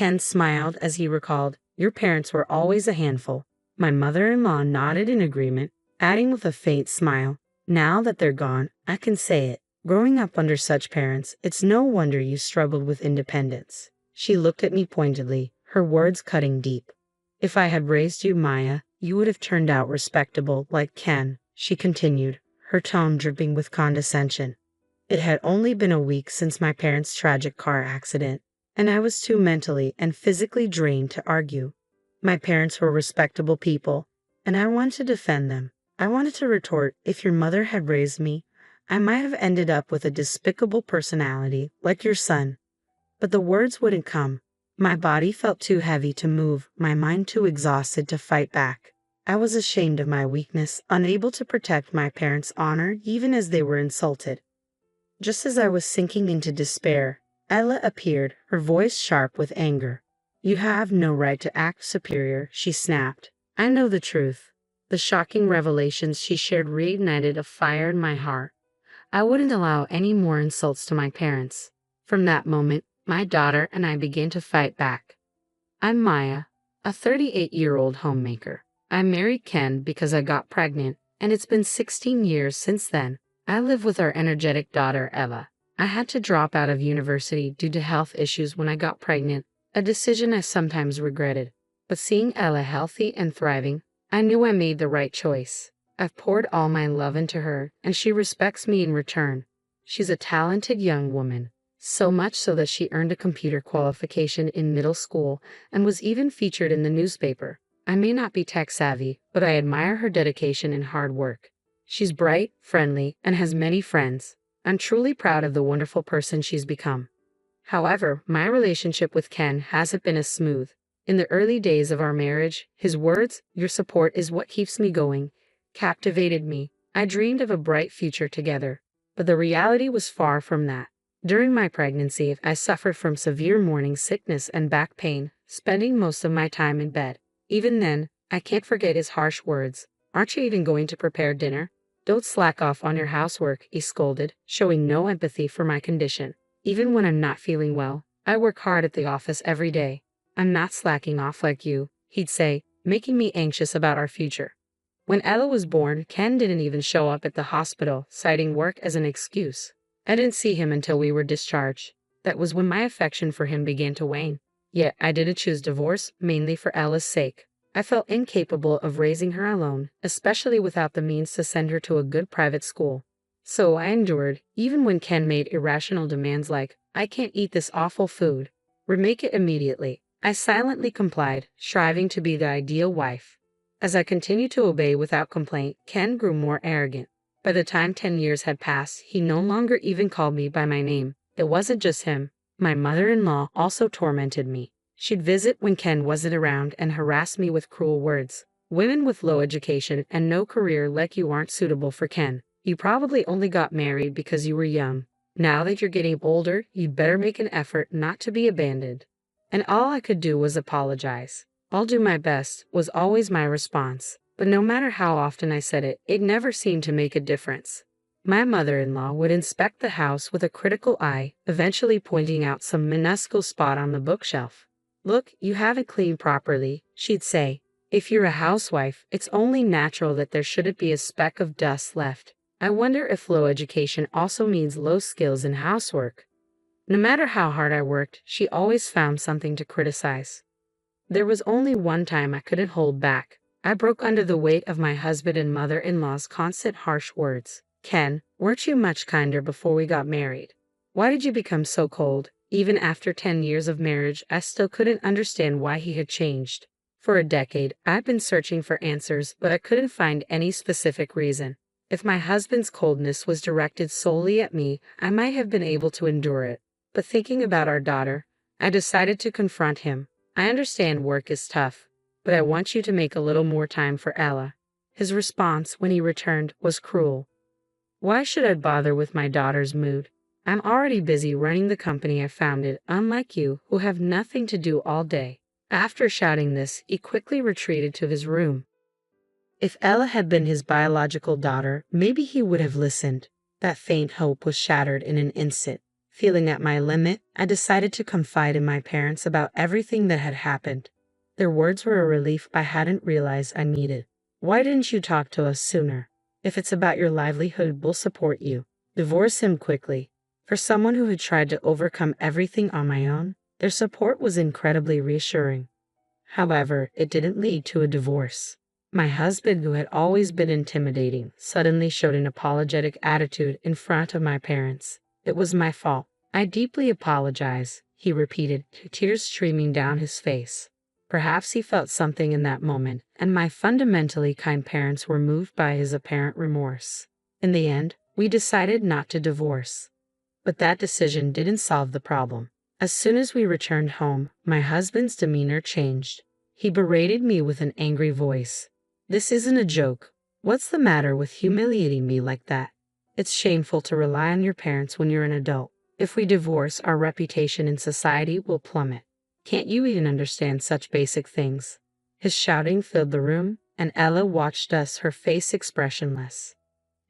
Ken smiled as he recalled, "Your parents were always a handful." My mother-in-law nodded in agreement, adding with a faint smile, "Now that they're gone, I can say it. Growing up under such parents, it's no wonder you struggled with independence." She looked at me pointedly, her words cutting deep. "If I had raised you, Maya, you would have turned out respectable like Ken," she continued, her tone dripping with condescension. It had only been a week since my parents' tragic car accident, and I was too mentally and physically drained to argue. My parents were respectable people, and I wanted to defend them. I wanted to retort, "If your mother had raised me, I might have ended up with a despicable personality like your son." But the words wouldn't come. My body felt too heavy to move, my mind too exhausted to fight back. I was ashamed of my weakness, unable to protect my parents' honor even as they were insulted. Just as I was sinking into despair, Ella appeared, her voice sharp with anger. "You have no right to act superior," she snapped. "I know the truth." The shocking revelations she shared reignited a fire in my heart. I wouldn't allow any more insults to my parents. From that moment, my daughter and I began to fight back. I'm Maya, a 38-year-old homemaker. I married Ken because I got pregnant, and it's been 16 years since then. I live with our energetic daughter, Ella. I had to drop out of university due to health issues when I got pregnant, a decision I sometimes regretted. But seeing Ella healthy and thriving, I knew I made the right choice. I've poured all my love into her, and she respects me in return. She's a talented young woman, so much so that she earned a computer qualification in middle school and was even featured in the newspaper. I may not be tech-savvy, but I admire her dedication and hard work. She's bright, friendly, and has many friends. I'm truly proud of the wonderful person she's become. However, my relationship with Ken hasn't been as smooth. In the early days of our marriage, his words, "Your support is what keeps me going," captivated me. I dreamed of a bright future together, but the reality was far from that. During my pregnancy, I suffered from severe morning sickness and back pain, spending most of my time in bed. Even then, I can't forget his harsh words. "Aren't you even going to prepare dinner? Don't slack off on your housework," he scolded, showing no empathy for my condition. "Even when I'm not feeling well, I work hard at the office every day. I'm not slacking off like you," he'd say, making me anxious about our future. When Ella was born, Ken didn't even show up at the hospital, citing work as an excuse. I didn't see him until we were discharged. That was when my affection for him began to wane. Yet I didn't choose divorce, mainly for Ella's sake. I felt incapable of raising her alone, especially without the means to send her to a good private school. So I endured, even when Ken made irrational demands like, "I can't eat this awful food. Remake it immediately." I silently complied, striving to be the ideal wife. As I continued to obey without complaint, Ken grew more arrogant. By the time 10 years had passed, he no longer even called me by my name. It wasn't just him. My mother-in-law also tormented me. She'd visit when Ken wasn't around and harass me with cruel words. "Women with low education and no career like you aren't suitable for Ken. You probably only got married because you were young. Now that you're getting older, you'd better make an effort not to be abandoned." And all I could do was apologize. "I'll do my best," was always my response. But no matter how often I said it, it never seemed to make a difference. My mother-in-law would inspect the house with a critical eye, eventually pointing out some minuscule spot on the bookshelf. "Look, you haven't cleaned properly," she'd say. "If you're a housewife, it's only natural that there shouldn't be a speck of dust left." I wonder if low education also means low skills in housework. No matter how hard I worked, she always found something to criticize. There was only one time I couldn't hold back. I broke under the weight of my husband and mother-in-law's constant harsh words. "Ken, weren't you much kinder before we got married? Why did you become so cold?" Even after 10 years of marriage, I still couldn't understand why he had changed. For a decade, I'd been searching for answers, but I couldn't find any specific reason. If my husband's coldness was directed solely at me, I might have been able to endure it. But thinking about our daughter, I decided to confront him. "I understand work is tough, but I want you to make a little more time for Ella." His response, when he returned, was cruel. "Why should I bother with my daughter's mood? I'm already busy running the company I founded, unlike you, who have nothing to do all day." After shouting this, he quickly retreated to his room. If Ella had been his biological daughter, maybe he would have listened. That faint hope was shattered in an instant. Feeling at my limit, I decided to confide in my parents about everything that had happened. Their words were a relief I hadn't realized I needed. Why didn't you talk to us sooner? If it's about your livelihood, we'll support you. Divorce him quickly. For someone who had tried to overcome everything on my own, their support was incredibly reassuring. However, it didn't lead to a divorce. My husband, who had always been intimidating, suddenly showed an apologetic attitude in front of my parents. It was my fault. I deeply apologize, he repeated, tears streaming down his face. Perhaps he felt something in that moment, and my fundamentally kind parents were moved by his apparent remorse. In the end, we decided not to divorce. But that decision didn't solve the problem. As soon as we returned home, my husband's demeanor changed. He berated me with an angry voice. This isn't a joke. What's the matter with humiliating me like that? It's shameful to rely on your parents when you're an adult. If we divorce, our reputation in society will plummet. Can't you even understand such basic things? His shouting filled the room, and Ella watched us, her face expressionless.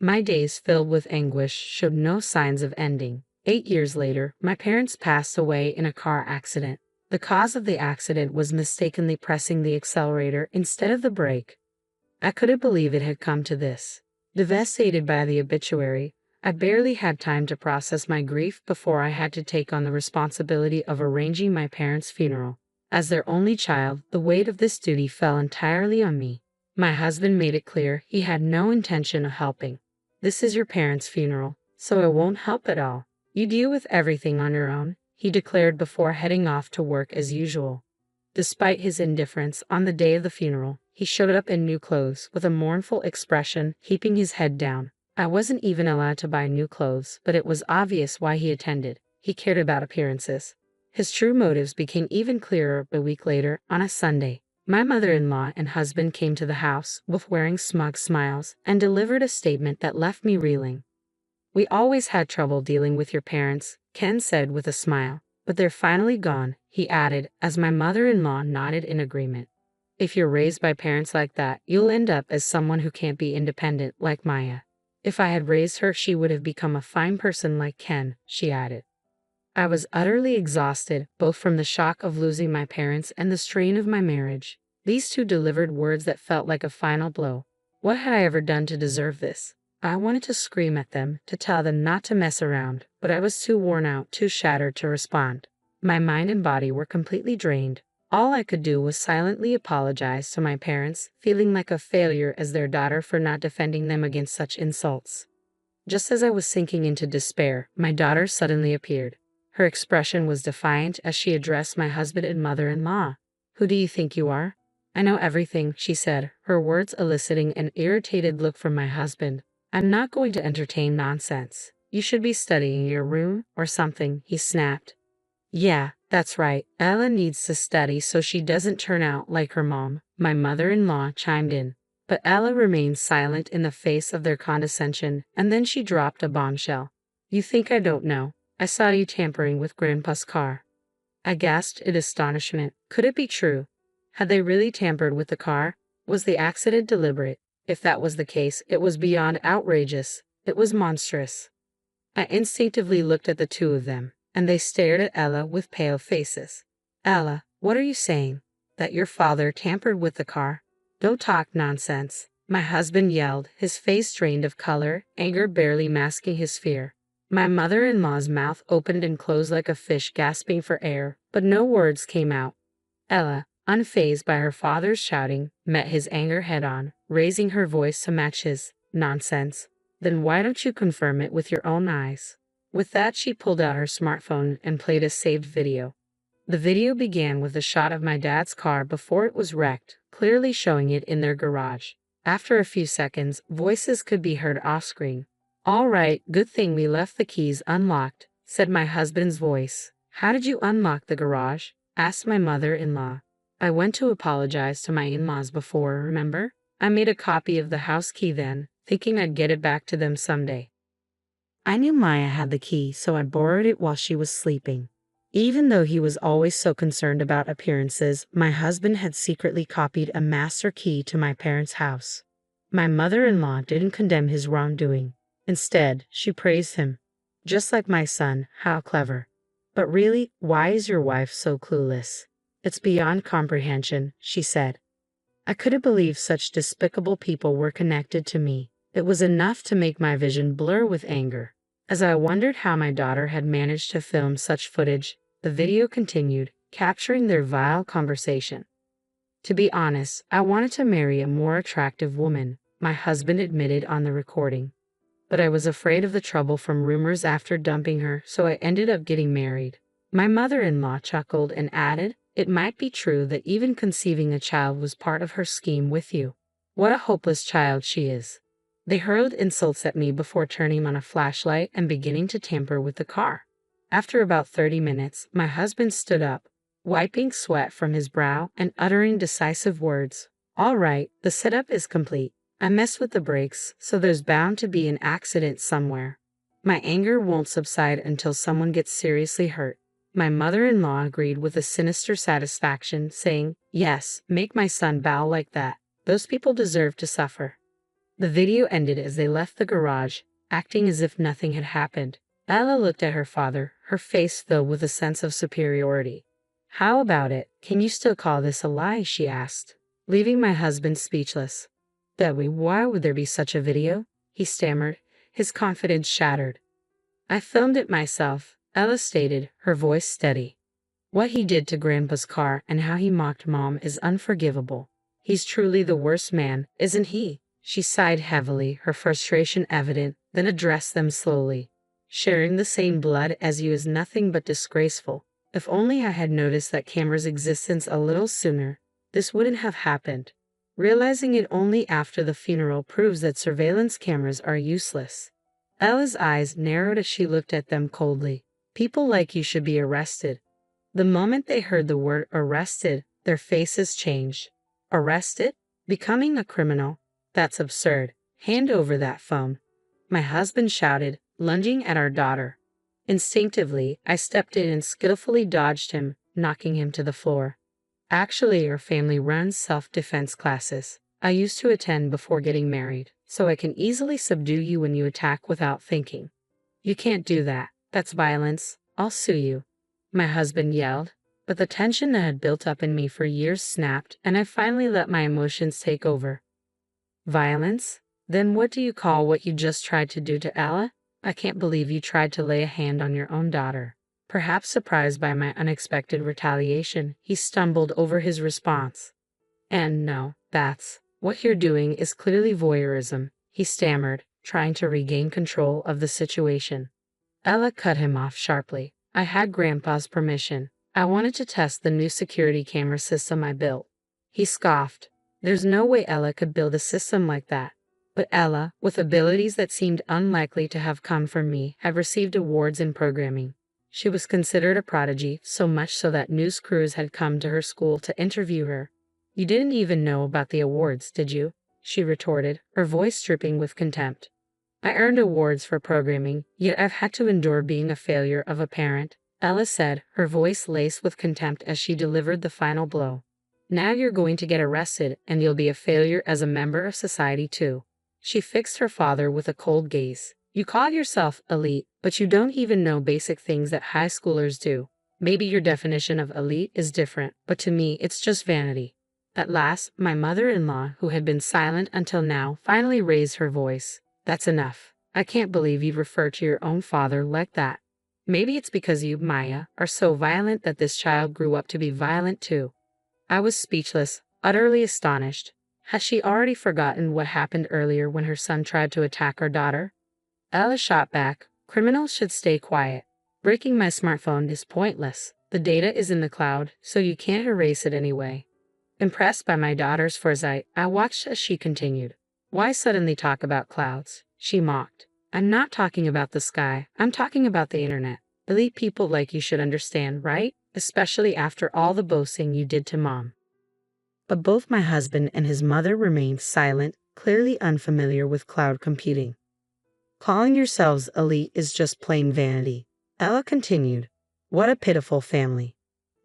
My days filled with anguish showed no signs of ending. 8 years later, my parents passed away in a car accident. The cause of the accident was mistakenly pressing the accelerator instead of the brake. I couldn't believe it had come to this. Devastated by the obituary, I barely had time to process my grief before I had to take on the responsibility of arranging my parents' funeral. As their only child, the weight of this duty fell entirely on me. My husband made it clear he had no intention of helping. This is your parents' funeral, so I won't help at all. You deal with everything on your own, he declared before heading off to work as usual. Despite his indifference, on the day of the funeral, he showed up in new clothes with a mournful expression, keeping his head down. I wasn't even allowed to buy new clothes, but it was obvious why he attended. He cared about appearances. His true motives became even clearer a week later, on a Sunday. My mother-in-law and husband came to the house, both wearing smug smiles, and delivered a statement that left me reeling. We always had trouble dealing with your parents, Ken said with a smile. But they're finally gone, he added, as my mother-in-law nodded in agreement. If you're raised by parents like that, you'll end up as someone who can't be independent, like Maya. If I had raised her, she would have become a fine person like Ken, she added. I was utterly exhausted, both from the shock of losing my parents and the strain of my marriage. These two delivered words that felt like a final blow. What had I ever done to deserve this? I wanted to scream at them, to tell them not to mess around, but I was too worn out, too shattered to respond. My mind and body were completely drained. All I could do was silently apologize to my parents, feeling like a failure as their daughter for not defending them against such insults. Just as I was sinking into despair, my daughter suddenly appeared. Her expression was defiant as she addressed my husband and mother-in-law. Who do you think you are? I know everything, she said, her words eliciting an irritated look from my husband. I'm not going to entertain nonsense. You should be studying your room or something, he snapped. Yeah, that's right. Ella needs to study so she doesn't turn out like her mom, my mother-in-law chimed in. But Ella remained silent in the face of their condescension, and then she dropped a bombshell. You think I don't know? I saw you tampering with Grandpa's car. I gasped in astonishment. Could it be true? Had they really tampered with the car? Was the accident deliberate? If that was the case, it was beyond outrageous. It was monstrous. I instinctively looked at the two of them, and they stared at Ella with pale faces. Ella, what are you saying? That your father tampered with the car? Don't talk nonsense, my husband yelled, his face drained of color, anger barely masking his fear. My mother-in-law's mouth opened and closed like a fish gasping for air, but no words came out. Ella, unfazed by her father's shouting, met his anger head-on, raising her voice to match his. Nonsense. Then why don't you confirm it with your own eyes? With that, she pulled out her smartphone and played a saved video. The video began with a shot of my dad's car before it was wrecked, clearly showing it in their garage. After a few seconds, voices could be heard off-screen. All right, good thing we left the keys unlocked, said my husband's voice. How did you unlock the garage? Asked my mother-in-law. I went to apologize to my in-laws before, remember? I made a copy of the house key then, thinking I'd get it back to them someday. I knew Maya had the key, so I borrowed it while she was sleeping. Even though he was always so concerned about appearances, my husband had secretly copied a master key to my parents' house. My mother-in-law didn't condemn his wrongdoing. Instead, she praised him. Just like my son, how clever. But really, why is your wife so clueless? It's beyond comprehension, she said. I couldn't believe such despicable people were connected to me. It was enough to make my vision blur with anger. As I wondered how my daughter had managed to film such footage, the video continued, capturing their vile conversation. To be honest, I wanted to marry a more attractive woman, my husband admitted on the recording. But I was afraid of the trouble from rumors after dumping her, so I ended up getting married. My mother-in-law chuckled and added, it might be true that even conceiving a child was part of her scheme with you. What a hopeless child she is. They hurled insults at me before turning on a flashlight and beginning to tamper with the car. After about 30 minutes, my husband stood up, wiping sweat from his brow and uttering decisive words. All right, the setup is complete. I messed with the brakes, so there's bound to be an accident somewhere. My anger won't subside until someone gets seriously hurt. My mother-in-law agreed with a sinister satisfaction, saying, yes, make my son bow like that. Those people deserve to suffer. The video ended as they left the garage, acting as if nothing had happened. Ella looked at her father, her face filled with a sense of superiority. How about it? Can you still call this a lie? She asked, leaving my husband speechless. Debbie, why would there be such a video? He stammered, his confidence shattered. I filmed it myself, Ella stated, her voice steady. What he did to Grandpa's car and how he mocked Mom is unforgivable. He's truly the worst man, isn't he? She sighed heavily, her frustration evident, then addressed them slowly. Sharing the same blood as you is nothing but disgraceful. If only I had noticed that camera's existence a little sooner, this wouldn't have happened. Realizing it only after the funeral proves that surveillance cameras are useless. Ella's eyes narrowed as she looked at them coldly. People like you should be arrested. The moment they heard the word arrested, their faces changed. Arrested? Becoming a criminal? That's absurd. Hand over that phone. My husband shouted, lunging at our daughter. Instinctively, I stepped in and skillfully dodged him, knocking him to the floor. Actually, our family runs self-defense classes. I used to attend before getting married, so I can easily subdue you when you attack without thinking. You can't do that. That's violence. I'll sue you. My husband yelled, but the tension that had built up in me for years snapped, and I finally let my emotions take over. Violence? Then what do you call what you just tried to do to Ella? I can't believe you tried to lay a hand on your own daughter. Perhaps surprised by my unexpected retaliation, he stumbled over his response. And no, that's what you're doing is clearly voyeurism, he stammered, trying to regain control of the situation. Ella cut him off sharply. I had Grandpa's permission. I wanted to test the new security camera system I built. He scoffed. There's no way Ella could build a system like that. But Ella, with abilities that seemed unlikely to have come from me, had received awards in programming. She was considered a prodigy, so much so that news crews had come to her school to interview her. You didn't even know about the awards, did you? She retorted, her voice dripping with contempt. I earned awards for programming, yet I've had to endure being a failure of a parent, Ella said, her voice laced with contempt as she delivered the final blow. Now you're going to get arrested, and you'll be a failure as a member of society too. She fixed her father with a cold gaze. You call yourself elite, but you don't even know basic things that high schoolers do. Maybe your definition of elite is different, but to me it's just vanity. At last, my mother-in-law, who had been silent until now, finally raised her voice. That's enough. I can't believe you'd refer to your own father like that. Maybe it's because you, Maya, are so violent that this child grew up to be violent too. I was speechless, utterly astonished. Had she already forgotten what happened earlier when her son tried to attack our daughter? Ella shot back, criminals should stay quiet. Breaking my smartphone is pointless. The data is in the cloud, so you can't erase it anyway. Impressed by my daughter's foresight, I watched as she continued. Why suddenly talk about clouds? She mocked. I'm not talking about the sky. I'm talking about the internet. Elite people like you should understand, right? Especially after all the boasting you did to Mom. But both my husband and his mother remained silent, clearly unfamiliar with cloud computing. Calling yourselves elite is just plain vanity. Ella continued. What a pitiful family.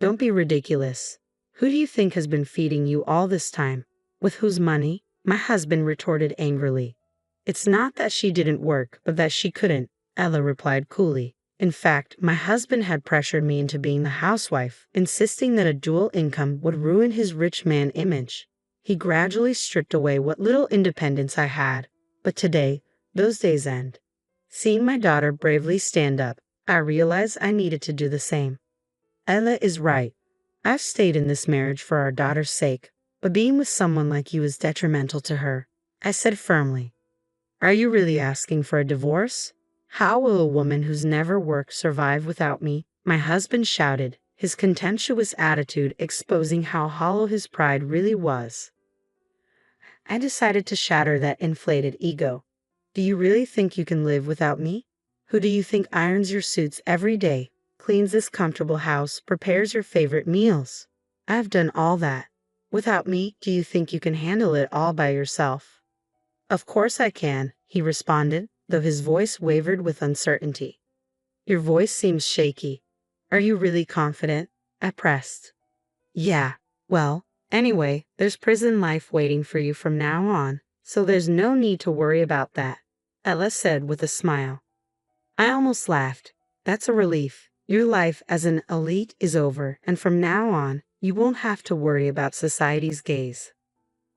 Don't be ridiculous. Who do you think has been feeding you all this time? With whose money? My husband retorted angrily. It's not that she didn't work, but that she couldn't. Ella replied coolly. In fact, my husband had pressured me into being the housewife, insisting that a dual income would ruin his rich man image. He gradually stripped away what little independence I had. But today, those days end. Seeing my daughter bravely stand up, I realized I needed to do the same. Ella is right. I've stayed in this marriage for our daughter's sake, but being with someone like you is detrimental to her, I said firmly. Are you really asking for a divorce? How will a woman who's never worked survive without me? My husband shouted, his contemptuous attitude exposing how hollow his pride really was. I decided to shatter that inflated ego. Do you really think you can live without me? Who do you think irons your suits every day, cleans this comfortable house, prepares your favorite meals? I've done all that. Without me, do you think you can handle it all by yourself? Of course I can, he responded, though his voice wavered with uncertainty. Your voice seems shaky. Are you really confident? I pressed. Yeah, well, anyway, there's prison life waiting for you from now on, so there's no need to worry about that, Ella said with a smile. I almost laughed. That's a relief. Your life as an elite is over, and from now on, you won't have to worry about society's gaze.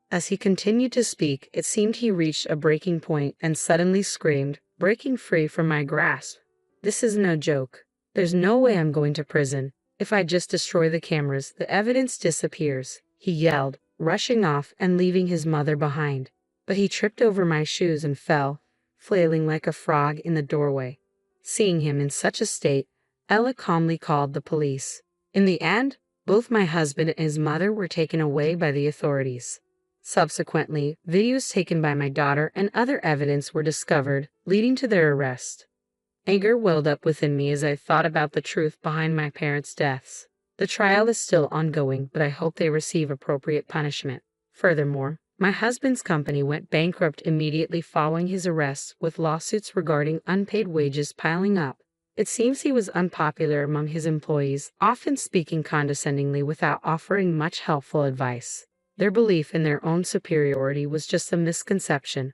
As he continued to speak, it seemed he reached a breaking point and suddenly screamed, breaking free from my grasp. This is no joke. There's no way I'm going to prison. If I just destroy the cameras, the evidence disappears, he yelled, rushing off and leaving his mother behind. But he tripped over my shoes and fell, flailing like a frog in the doorway. Seeing him in such a state, Ella calmly called the police. In the end, both my husband and his mother were taken away by the authorities. Subsequently, videos taken by my daughter and other evidence were discovered, leading to their arrest. Anger welled up within me as I thought about the truth behind my parents' deaths. The trial is still ongoing, but I hope they receive appropriate punishment. Furthermore, my husband's company went bankrupt immediately following his arrest, with lawsuits regarding unpaid wages piling up. It seems he was unpopular among his employees, often speaking condescendingly without offering much helpful advice. Their belief in their own superiority was just a misconception.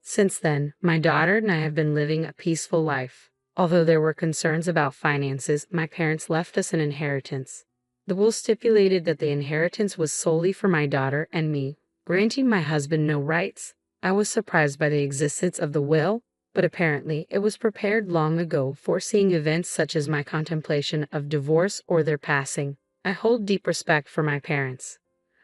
Since then, my daughter and I have been living a peaceful life. Although there were concerns about finances, my parents left us an inheritance. The will stipulated that the inheritance was solely for my daughter and me, granting my husband no rights. I was surprised by the existence of the will, but apparently it was prepared long ago, foreseeing events such as my contemplation of divorce or their passing. I hold deep respect for my parents.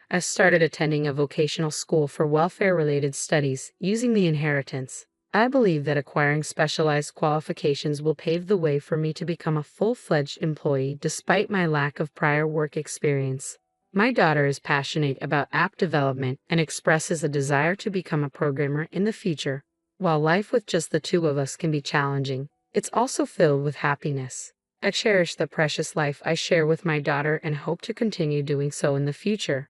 I started attending a vocational school for welfare-related studies, using the inheritance. I believe that acquiring specialized qualifications will pave the way for me to become a full-fledged employee despite my lack of prior work experience. My daughter is passionate about app development and expresses a desire to become a programmer in the future. While life with just the two of us can be challenging, it's also filled with happiness. I cherish the precious life I share with my daughter and hope to continue doing so in the future.